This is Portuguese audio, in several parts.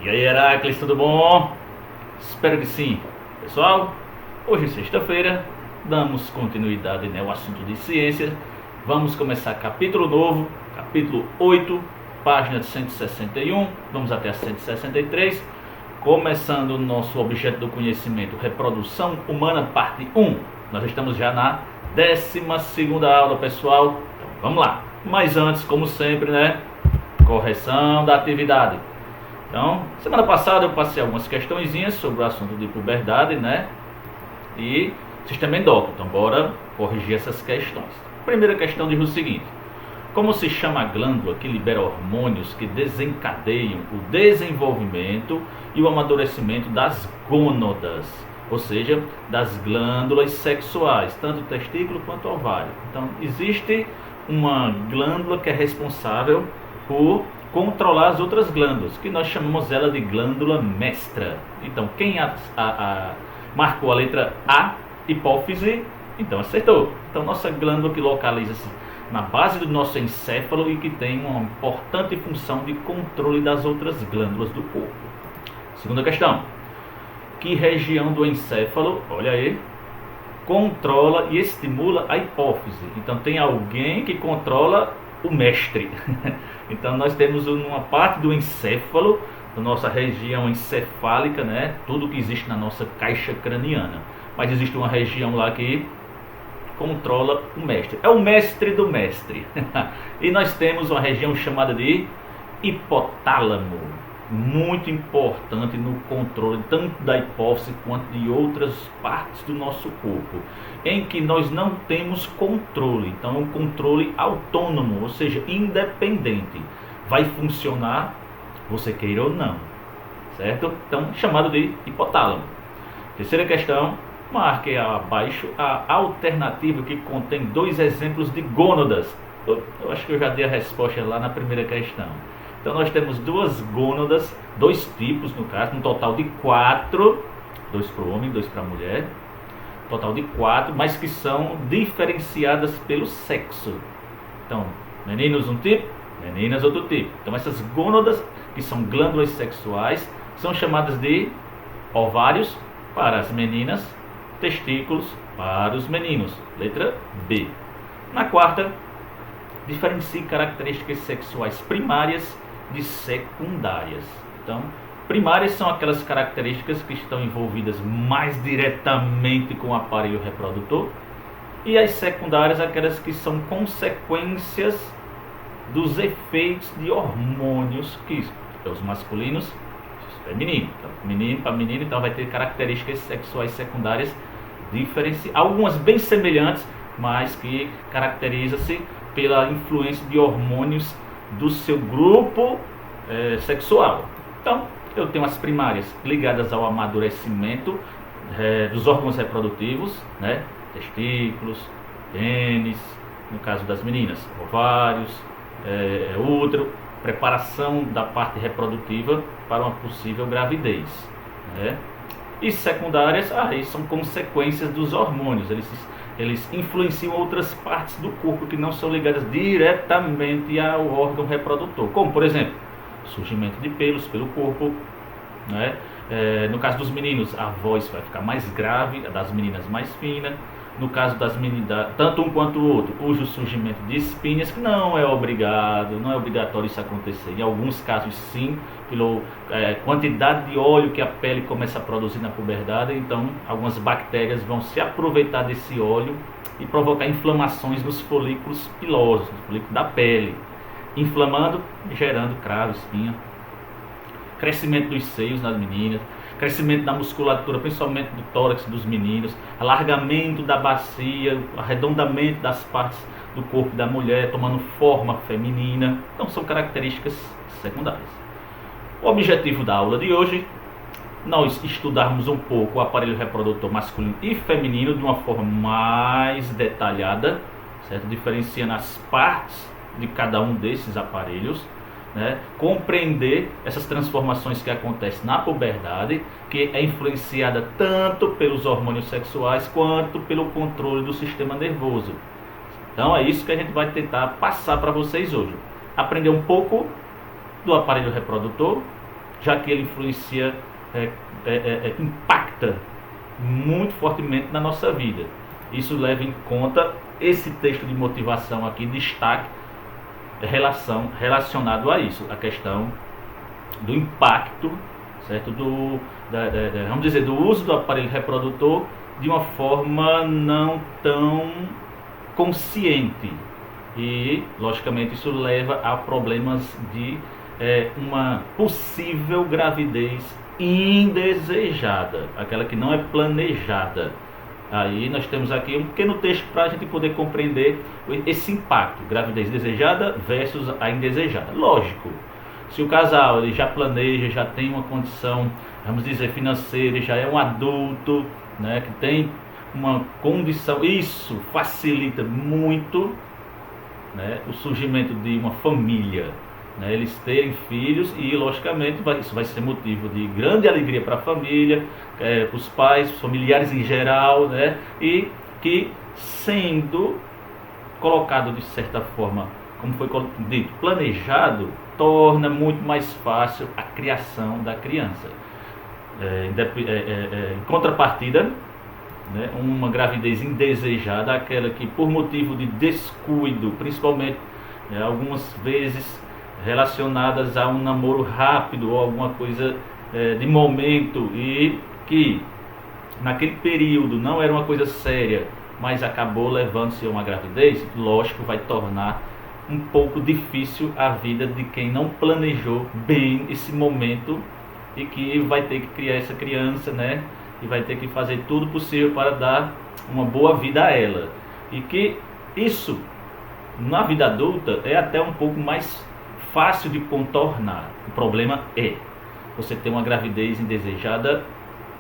E aí, Heracles, tudo bom? Espero que sim. Pessoal, hoje é sexta-feira, damos continuidade ao assunto de ciência. Vamos começar capítulo novo, capítulo 8, página 161, vamos até a 163, começando o nosso objeto do conhecimento, reprodução humana, parte 1. Nós estamos já na 12ª aula, pessoal. Então, vamos lá. Mas antes, como sempre, correção da atividade. Então, semana passada eu passei algumas questõezinhas sobre o assunto de puberdade, e sistema endócrino. Então, bora corrigir essas questões. Primeira questão diz o seguinte: como se chama a glândula que libera hormônios que desencadeiam o desenvolvimento e o amadurecimento das gônadas, ou seja, das glândulas sexuais, tanto o testículo quanto o ovário? Então, existe uma glândula que é responsável por controlar as outras glândulas, que nós chamamos ela de glândula mestra. Então, quem marcou a letra A, hipófise, então acertou. Então, nossa glândula que localiza-se na base do nosso encéfalo e que tem uma importante função de controle das outras glândulas do corpo. Segunda questão: que região do encéfalo, olha aí, controla e estimula a hipófise? Então, tem alguém que controla o mestre. Então, nós temos uma parte do encéfalo, da nossa região encefálica, tudo que existe na nossa caixa craniana. Mas existe uma região lá que controla o mestre. É o mestre do mestre. E nós temos uma região chamada de hipotálamo, muito importante no controle tanto da hipófise quanto de outras partes do nosso corpo, em que nós não temos controle. Então, é um controle autônomo, ou seja, independente. Vai funcionar, você queira ou não, certo? Então, chamado de hipotálamo. Terceira questão: marque abaixo a alternativa que contém dois exemplos de gônadas. Eu acho que eu já dei a resposta lá na primeira questão. Então, nós temos duas gônadas, dois tipos no caso, um total de 4, 2 para o homem, 2 para a mulher, total de 4, mas que são diferenciadas pelo sexo. Então, meninos um tipo, meninas outro tipo. Então, essas gônadas, que são glândulas sexuais, são chamadas de ovários para as meninas, testículos para os meninos. Letra B. Na quarta, diferencie características sexuais primárias de secundárias. Então, primárias são aquelas características que estão envolvidas mais diretamente com o aparelho reprodutor, e as secundárias, aquelas que são consequências dos efeitos de hormônios, que os masculinos, feminino. Então, menino para menino, então vai ter características sexuais secundárias diferentes, algumas bem semelhantes, mas que caracteriza-se pela influência de hormônios do seu grupo sexual. Então, eu tenho as primárias ligadas ao amadurecimento dos órgãos reprodutivos, testículos, pênis, no caso das meninas, ovários, útero, preparação da parte reprodutiva para uma possível gravidez, E secundárias, são consequências dos hormônios. Eles influenciam outras partes do corpo que não são ligadas diretamente ao órgão reprodutor, como, por exemplo, surgimento de pelos pelo corpo, no caso dos meninos, a voz vai ficar mais grave, a das meninas mais fina. No caso das meninas, tanto um quanto o outro, cujo surgimento de espinhas, que não é obrigatório isso acontecer. Em alguns casos, sim, pela quantidade de óleo que a pele começa a produzir na puberdade. Então, algumas bactérias vão se aproveitar desse óleo e provocar inflamações nos folículos pilosos, no folículo da pele, inflamando, gerando cravo, espinha. Crescimento dos seios nas meninas, crescimento da musculatura, principalmente do tórax dos meninos, alargamento da bacia, arredondamento das partes do corpo da mulher, tomando forma feminina. Então, são características secundárias. O objetivo da aula de hoje, nós estudarmos um pouco o aparelho reprodutor masculino e feminino de uma forma mais detalhada, certo? Diferenciando as partes de cada um desses aparelhos, compreender essas transformações que acontecem na puberdade, que é influenciada tanto pelos hormônios sexuais quanto pelo controle do sistema nervoso. Então, é isso que a gente vai tentar passar para vocês hoje. Aprender um pouco do aparelho reprodutor, já que ele influencia, impacta muito fortemente na nossa vida. Isso leva em conta esse texto de motivação aqui, destaque relacionado a isso, a questão do impacto, certo? Vamos dizer, do uso do aparelho reprodutor de uma forma não tão consciente. E, logicamente, isso leva a problemas de uma possível gravidez indesejada, aquela que não é planejada. Aí nós temos aqui um pequeno texto para a gente poder compreender esse impacto, gravidez desejada versus a indesejada. Lógico, se o casal ele já planeja, já tem uma condição, vamos dizer, financeira, já é um adulto, né, que tem uma condição, isso facilita muito, né, o surgimento de uma família, né, eles terem filhos, e logicamente isso vai ser motivo de grande alegria para a família, para os pais, os familiares em geral, né, e que, sendo colocado de certa forma, como foi dito, planejado, torna muito mais fácil a criação da criança. Em contrapartida, né, uma gravidez indesejada, aquela que por motivo de descuido, principalmente algumas vezes relacionadas a um namoro rápido ou alguma coisa de momento, e que naquele período não era uma coisa séria, mas acabou levando-se a uma gravidez, lógico, vai tornar um pouco difícil a vida de quem não planejou bem esse momento e que vai ter que criar essa criança, né? E vai ter que fazer tudo possível para dar uma boa vida a ela. E que isso, na vida adulta, é até um pouco mais fácil de contornar. O problema é você ter uma gravidez indesejada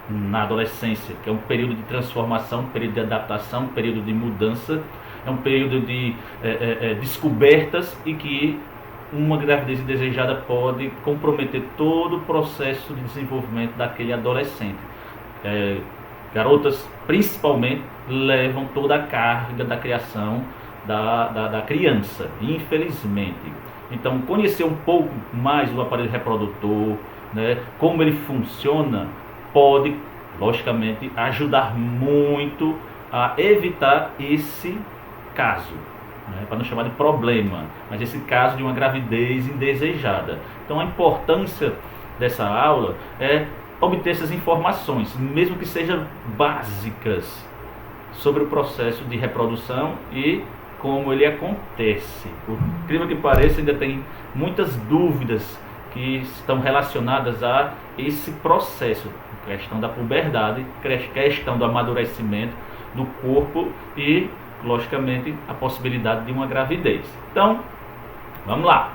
na adolescência, que é um período de transformação, um período de adaptação, um período de mudança, é um período de descobertas, e que uma gravidez indesejada pode comprometer todo o processo de desenvolvimento daquele adolescente. Garotas, principalmente, levam toda a carga da criação da criança, infelizmente. Então, conhecer um pouco mais o aparelho reprodutor, né, como ele funciona, pode, logicamente, ajudar muito a evitar esse caso, né, para não chamar de problema, mas esse caso de uma gravidez indesejada. Então, a importância dessa aula é obter essas informações, mesmo que sejam básicas, sobre o processo de reprodução e como ele acontece. Por incrível que pareça, ainda tem muitas dúvidas que estão relacionadas a esse processo, questão da puberdade, questão do amadurecimento do corpo e, logicamente, a possibilidade de uma gravidez. Então, vamos lá.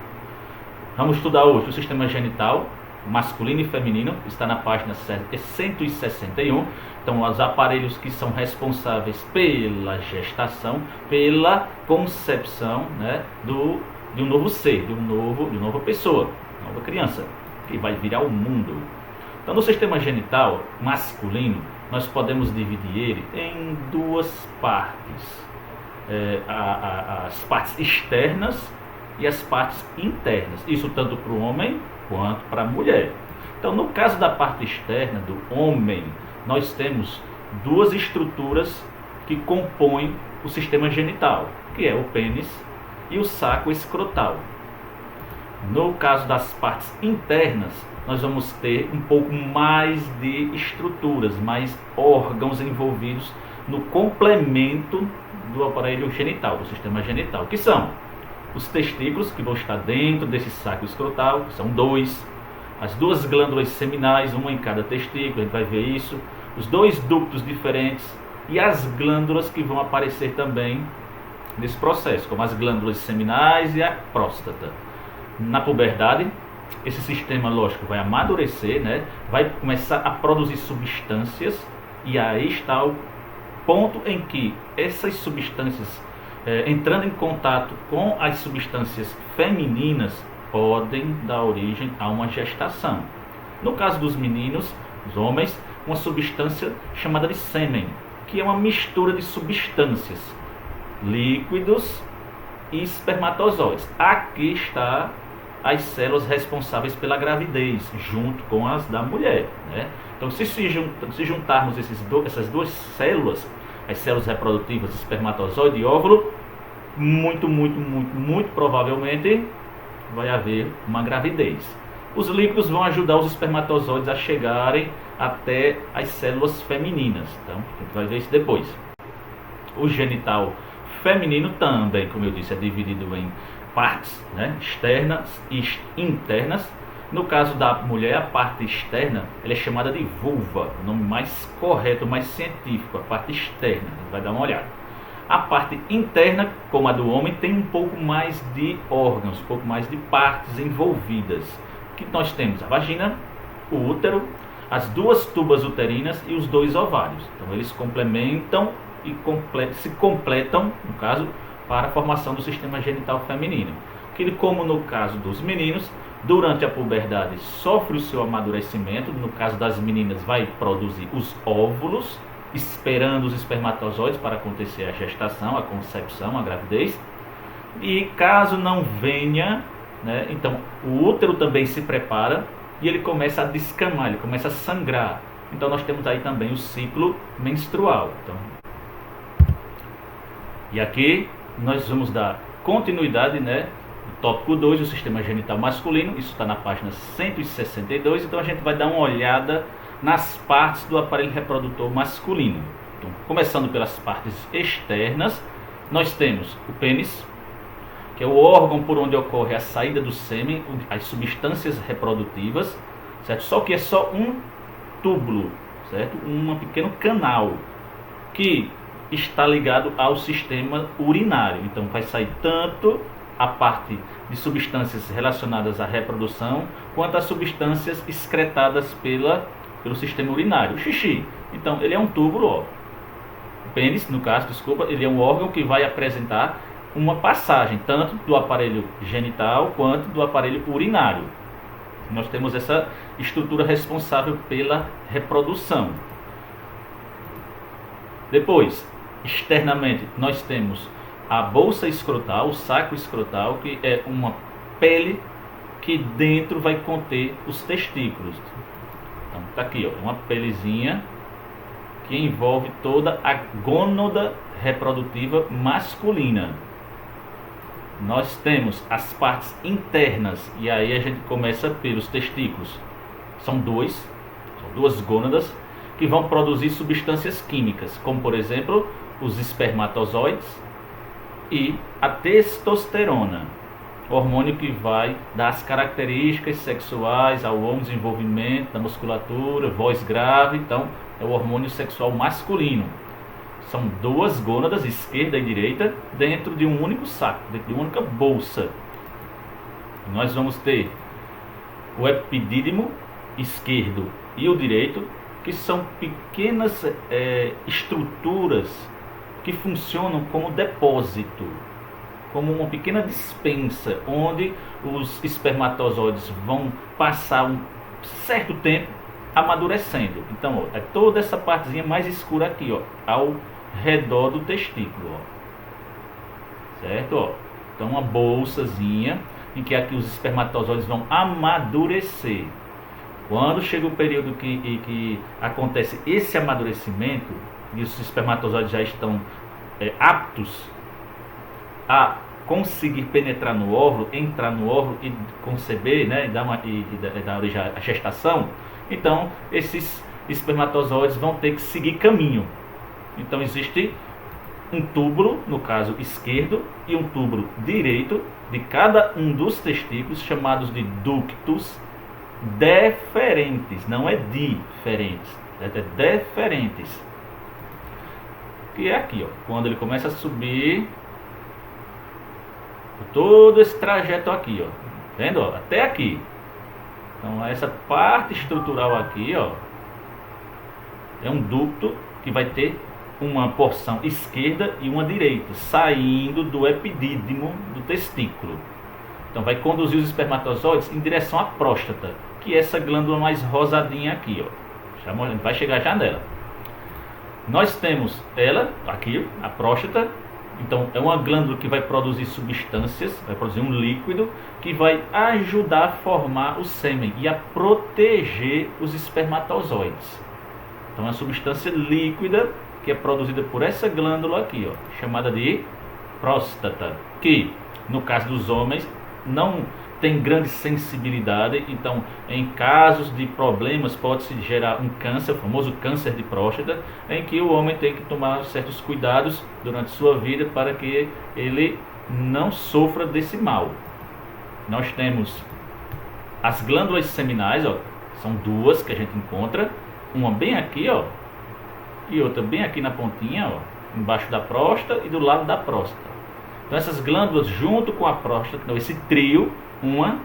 Vamos estudar hoje o sistema genital masculino e feminino, está na página 161. Então, os aparelhos que são responsáveis pela gestação, pela concepção, né, de um novo ser, de uma nova pessoa, nova criança, que vai vir ao mundo. Então, no sistema genital masculino, nós podemos dividir ele em duas partes. As partes externas e as partes internas. Isso tanto para o homem quanto para a mulher. Então, no caso da parte externa do homem, nós temos duas estruturas que compõem o sistema genital, que é o pênis e o saco escrotal. No caso das partes internas, nós vamos ter um pouco mais de estruturas, mais órgãos envolvidos no complemento do aparelho genital, do sistema genital, que são os testículos, que vão estar dentro desse saco escrotal, que são dois, as duas glândulas seminais, uma em cada testículo, a gente vai ver isso, os dois ductos diferentes e as glândulas que vão aparecer também nesse processo, como as glândulas seminais e a próstata. Na puberdade, esse sistema, lógico, vai amadurecer, né? Vai começar a produzir substâncias, e aí está o ponto em que essas substâncias, entrando em contato com as substâncias femininas, podem dar origem a uma gestação. No caso dos meninos, dos homens, uma substância chamada de sêmen, que é uma mistura de substâncias, líquidos e espermatozoides. Aqui está as células responsáveis pela gravidez, junto com as da mulher, né? Então, se juntarmos essas duas células, as células reprodutivas, espermatozoide e óvulo, muito provavelmente vai haver uma gravidez. Os líquidos vão ajudar os espermatozoides a chegarem até as células femininas. Então, a gente vai ver isso depois. O genital feminino também, como eu disse, é dividido em partes, né, externas e internas. No caso da mulher, a parte externa ela é chamada de vulva, o nome mais correto, mais científico, a parte externa. A gente vai dar uma olhada. A parte interna, como a do homem, tem um pouco mais de órgãos, um pouco mais de partes envolvidas. Que nós temos a vagina, o útero, as duas tubas uterinas e os dois ovários. Então eles complementam e se completam, no caso, para a formação do sistema genital feminino. Que, como no caso dos meninos, durante a puberdade sofre o seu amadurecimento. No caso das meninas, vai produzir os óvulos, esperando os espermatozoides para acontecer a gestação, a concepção, a gravidez. E caso não venha, né, então o útero também se prepara e ele começa a descamar, ele começa a sangrar. Então nós temos aí também o ciclo menstrual. Então, e aqui nós vamos dar continuidade, né, no tópico 2, o sistema genital masculino. Isso está na página 162. Então a gente vai dar uma olhada nas partes do aparelho reprodutor masculino. Então, começando pelas partes externas, nós temos o pênis, que é o órgão por onde ocorre a saída do sêmen, as substâncias reprodutivas, certo? Só que é só um túbulo, certo? Um pequeno canal que está ligado ao sistema urinário. Então vai sair tanto a parte de substâncias relacionadas à reprodução, quanto as substâncias excretadas pelo sistema urinário, o xixi. Então ele é um túbulo, ó. O pênis, no caso, desculpa, ele é um órgão que vai apresentar uma passagem, tanto do aparelho genital quanto do aparelho urinário. Nós temos essa estrutura responsável pela reprodução. Depois, externamente, nós temos a bolsa escrotal, o saco escrotal, que é uma pele que dentro vai conter os testículos. Então, tá aqui, ó, uma pelezinha que envolve toda a gônada reprodutiva masculina. Nós temos as partes internas, e aí a gente começa pelos testículos. São duas gônadas que vão produzir substâncias químicas, como por exemplo os espermatozoides e a testosterona, hormônio que vai dar as características sexuais ao bom desenvolvimento da musculatura, voz grave. Então é o hormônio sexual masculino. São duas gônadas, esquerda e direita, dentro de um único saco, dentro de uma única bolsa. Nós vamos ter o epidídimo esquerdo e o direito, que são pequenas estruturas que funcionam como depósito, como uma pequena despensa, onde os espermatozoides vão passar um certo tempo amadurecendo. Então, ó, é toda essa partezinha mais escura aqui, ó, ao redor do testículo, ó. Certo? Ó. Então, uma bolsazinha em que aqui os espermatozoides vão amadurecer. Quando chega o período que acontece esse amadurecimento e os espermatozoides já estão aptos a conseguir penetrar no óvulo, entrar no óvulo e conceber, né, e dar origem à gestação, então esses espermatozoides vão ter que seguir caminho. Então existe um túbulo, no caso esquerdo, e um túbulo direito de cada um dos testículos, chamados de ductos deferentes, não é diferentes, é deferentes, que é aqui, ó, quando ele começa a subir todo esse trajeto aqui, ó, vendo, ó, até aqui. Então essa parte estrutural aqui, ó, é um ducto que vai ter uma porção esquerda e uma direita, saindo do epidídimo do testículo. Então vai conduzir os espermatozoides em direção à próstata, que é essa glândula mais rosadinha aqui, ó. A gente vai chegar já nela. Nós temos ela aqui, a próstata, Então é uma glândula que vai produzir substâncias, vai produzir um líquido que vai ajudar a formar o sêmen e a proteger os espermatozoides. Então é uma substância líquida que é produzida por essa glândula aqui, ó, chamada de próstata, que no caso dos homens não tem grande sensibilidade. Então em casos de problemas pode-se gerar um câncer, o famoso câncer de próstata, em que o homem tem que tomar certos cuidados durante sua vida para que ele não sofra desse mal. Nós temos as glândulas seminais, ó, são duas que a gente encontra, uma bem aqui, ó, e outra bem aqui na pontinha, ó, embaixo da próstata e do lado da próstata. Então essas glândulas junto com a próstata, então esse trio, 1,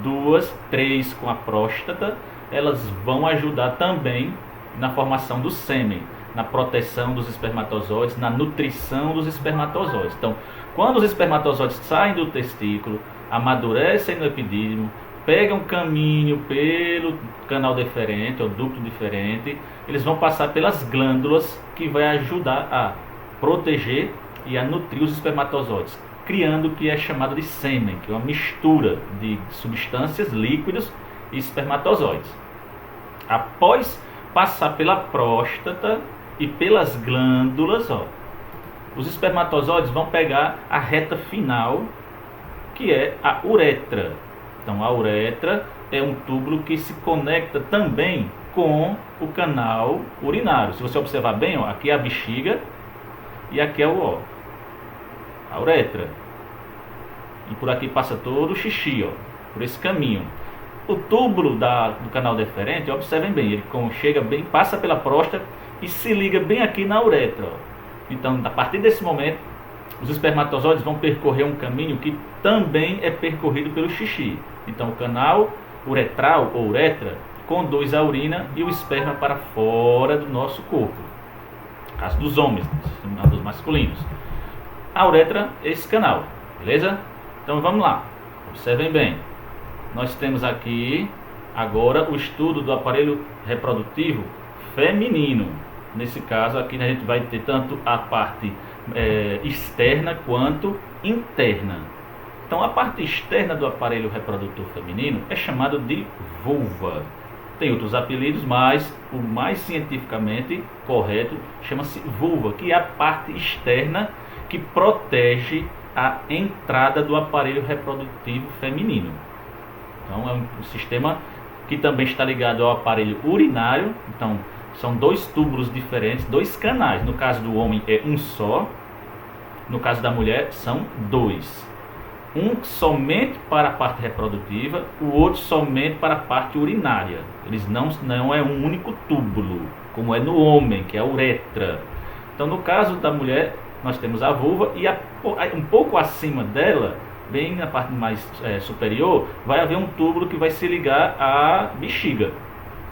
2, 3 com a próstata, elas vão ajudar também na formação do sêmen, na proteção dos espermatozoides, na nutrição dos espermatozoides. Então, quando os espermatozoides saem do testículo, amadurecem no epidídimo, pegam caminho pelo canal deferente ou ducto diferente, eles vão passar pelas glândulas que vai ajudar a proteger e a nutrir os espermatozoides, criando o que é chamado de sêmen, que é uma mistura de substâncias líquidas e espermatozoides. Após passar pela próstata e pelas glândulas, ó, os espermatozoides vão pegar a reta final, que é a uretra. Então a uretra é um túbulo que se conecta também com o canal urinário. Se você observar bem, ó, aqui é a bexiga e aqui é a uretra. E por aqui passa todo o xixi, ó, por esse caminho. O túbulo do canal deferente, observem bem, ele chega bem, passa pela próstata e se liga bem aqui na uretra, ó. Então, a partir desse momento, os espermatozoides vão percorrer um caminho que também é percorrido pelo xixi. Então, o canal uretral ou uretra conduz a urina e o esperma para fora do nosso corpo. No caso dos homens, dos masculinos. A uretra é esse canal, beleza? Então vamos lá, observem bem. Nós temos aqui agora o estudo do aparelho reprodutivo feminino. Nesse caso aqui a gente vai ter tanto a parte externa quanto interna. Então a parte externa do aparelho reprodutor feminino é chamado de vulva. Tem outros apelidos, mas o mais cientificamente correto chama-se vulva, que é a parte externa que protege a entrada do aparelho reprodutivo feminino. Então é um sistema que também está ligado ao aparelho urinário. Então são dois túbulos diferentes, dois canais. No caso do homem é um só, no caso da mulher são dois. Um somente para a parte reprodutiva, o outro somente para a parte urinária. Eles não é um único túbulo, como é no homem, que é a uretra. Então no caso da mulher nós temos a vulva e um pouco acima dela, bem na parte mais superior, vai haver um túbulo que vai se ligar à bexiga.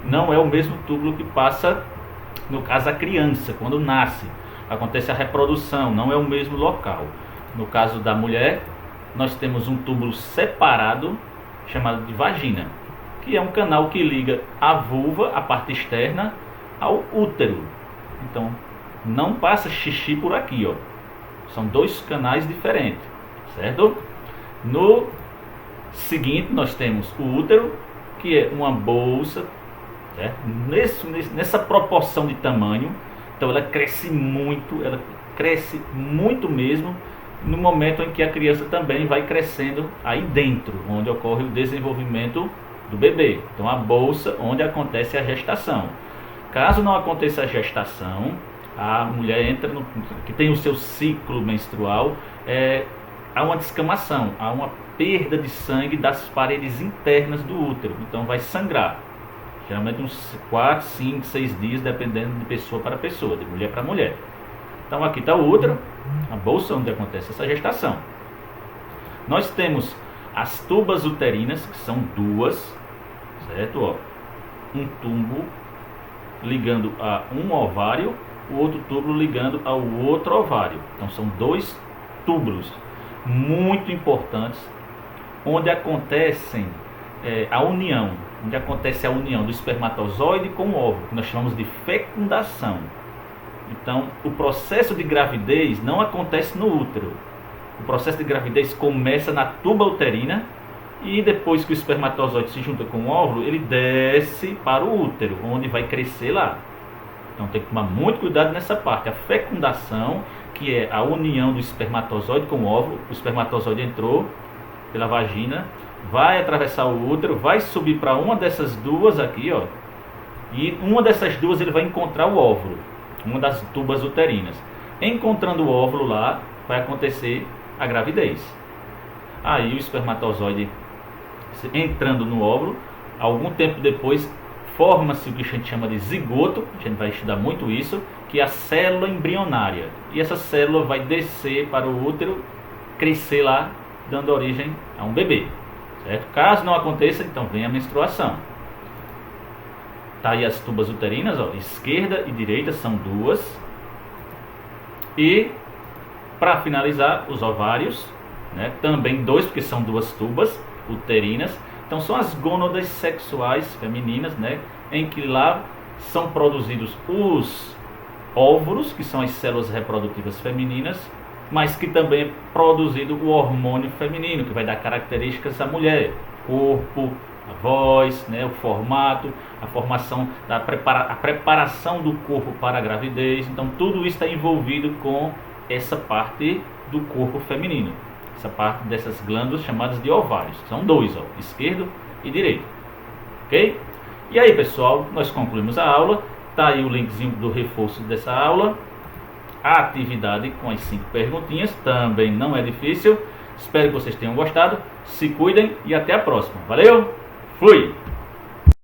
Não é o mesmo túbulo que passa, no caso, a criança, quando nasce. Acontece a reprodução, não é o mesmo local. No caso da mulher, nós temos um túbulo separado, chamado de vagina, que é um canal que liga a vulva, a parte externa, ao útero. Então, não passa xixi por aqui, ó. São dois canais diferentes, certo? No seguinte, nós temos o útero, que é uma bolsa, certo? Nessa proporção de tamanho. Então ela cresce muito mesmo, no momento em que a criança também vai crescendo aí dentro, onde ocorre o desenvolvimento do bebê. Então a bolsa onde acontece a gestação. Caso não aconteça a gestação, a mulher entra que tem o seu ciclo menstrual, há uma descamação, há uma perda de sangue das paredes internas do útero. Então vai sangrar, geralmente uns 4, 5, 6 dias, dependendo de pessoa para pessoa, de mulher para mulher. Então aqui está o útero, a bolsa onde acontece essa gestação. Nós temos as tubas uterinas, que são duas, certo? Ó, um tubo ligando a um ovário, o outro túbulo ligando ao outro ovário. Então são dois túbulos muito importantes, onde acontece a união do espermatozoide com o óvulo, que nós chamamos de fecundação. Então, o processo de gravidez não acontece no útero. O processo de gravidez começa na tuba uterina e depois que o espermatozoide se junta com o óvulo, ele desce para o útero, onde vai crescer lá. Então tem que tomar muito cuidado nessa parte. A fecundação, que é a união do espermatozoide com o óvulo, o espermatozoide entrou pela vagina, vai atravessar o útero, vai subir para uma dessas duas aqui, ó, e uma dessas duas ele vai encontrar o óvulo, uma das tubas uterinas. Encontrando o óvulo lá, vai acontecer a gravidez. Aí o espermatozoide entrando no óvulo, algum tempo depois forma-se o que a gente chama de zigoto, a gente vai estudar muito isso, que é a célula embrionária. E essa célula vai descer para o útero, crescer lá, dando origem a um bebê. Certo? Caso não aconteça, então vem a menstruação. Tá aí as tubas uterinas, ó, esquerda e direita são duas. E para finalizar, os ovários, né, também dois, porque são duas tubas uterinas. Então são as gônadas sexuais femininas, né, em que lá são produzidos os óvulos, que são as células reprodutivas femininas, mas que também é produzido o hormônio feminino, que vai dar características à mulher, corpo, a voz, né, o formato, a formação, a preparação do corpo para a gravidez. Então tudo isso está envolvido com essa parte do corpo feminino, essa parte dessas glândulas chamadas de ovários. São dois, ó, esquerdo e direito. Ok? E aí, pessoal, nós concluímos a aula. Tá aí o linkzinho do reforço dessa aula. A atividade com as 5 perguntinhas também não é difícil. Espero que vocês tenham gostado. Se cuidem e até a próxima. Valeu! Fui!